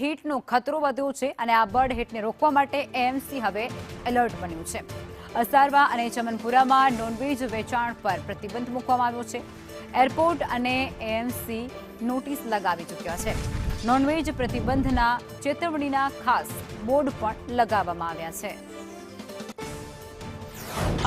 હીટનો ખતરો વધ્યો છે અને આ બર્ડ હીટને રોકવા માટે એએમસી હવે એલર્ટ બન્યું છે. અસારવા અને ચમનપુરામાં નોનવેજ વેચાણ પર પ્રતિબંધ મૂકવામાં આવ્યો છે. એરપોર્ટ અને એએમસી નોટિસ લગાવી ચૂક્યા છે. નોનવેજ પ્રતિબંધના ચેતવણીના ખાસ બોર્ડ પણ લગાવવામાં આવ્યા છે.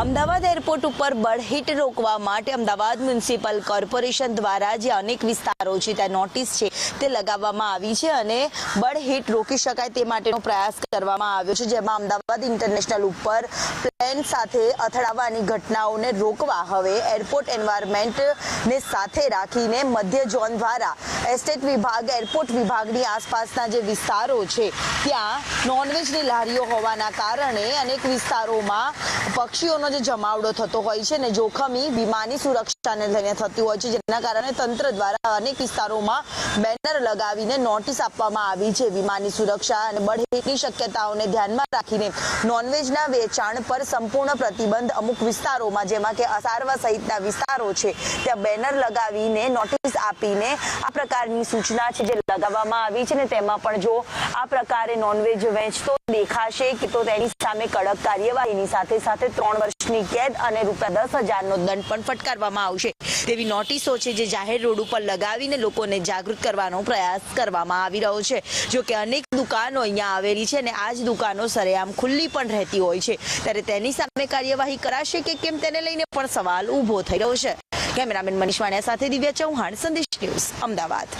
અમદાવાદ એરપોર્ટ ઉપર બર્ડ હીટ રોકવા માટે અમદાવાદ મ્યુનિસિપલ કોર્પોરેશન દ્વારા જે અનેક વિસ્તારો છે ત્યાં નોટિસ છે તે લગાવવામાં આવી છે અને બર્ડ હીટ રોકી શકાય તે માટેનો પ્રયાસ કરવામાં આવ્યો છે, જેમાં અમદાવાદ ઇન્ટરનેશનલ ઉપર પ્લેન સાથે અથડાવાની ઘટનાઓને રોકવા હવે એરપોર્ટ એન્વાયરમેન્ટને સાથે રાખીને મધ્ય ઝોન દ્વારા એસ્ટેટ વિભાગ, એરપોર્ટ વિભાગની આસપાસના જે વિસ્તારો છે ત્યાં નોનવેજની લારીઓ હોવાના કારણે અનેક વિસ્તારોમાં પક્ષીઓનો જે જમાવડો થતો હોય છે ને જોખમી વિમાની સુરક્ષાને લઈને થતી હોય છે, જેના કારણે તંત્ર દ્વારા અનેક વિસ્તારોમાં બેનર લગાવીને નોટિસ આપવામાં આવી છે. વિમાની સુરક્ષા અને બર્ડ હીટની શક્યતાઓને ધ્યાનમાં રાખીને નોનવેજના વેચાણ પર સંપૂર્ણ પ્રતિબંધ અમુક વિસ્તારોમાં, જેમાં કે અસારવા સહિતના વિસ્તારો છે ત્યાં બેનર લગાવીને નોટિસ આપીને આ પ્રકારની સૂચના છે જે લગાવવામાં આવી છે ને તેમાં પણ જો આ પ્રકારે નોનવેજ વેચતો દેખાશે કે તો તેની સામે કડક કાર્યવાહીની સાથે સાથે 3 વર્ષની કેદ અને ₹10,000નો દંડ પણ ફટકારવામાં આવશે તેવી નોટિસો છે જે જાહેર રોડ ઉપર લગાવીને લોકોને જાગૃત કરવાનો પ્રયાસ કરવામાં આવી રહ્યો છે. જો કે અનેક દુકાનો અહીંયા આવેલી છે અને આ જ દુકાનો સરેઆમ ખુલ્લી પણ રહેતી હોય છે, ત્યારે તેની સામે કાર્યવાહી કરાશે કે કેમ તેને લઈને પણ સવાલ ઊભો થઈ રહ્યો છે. કેમેરામેન મનીષ વાણિયા સાથે દિવ્યા ચૌહાણ, સંદેશ ન્યૂઝ, અમદાવાદ.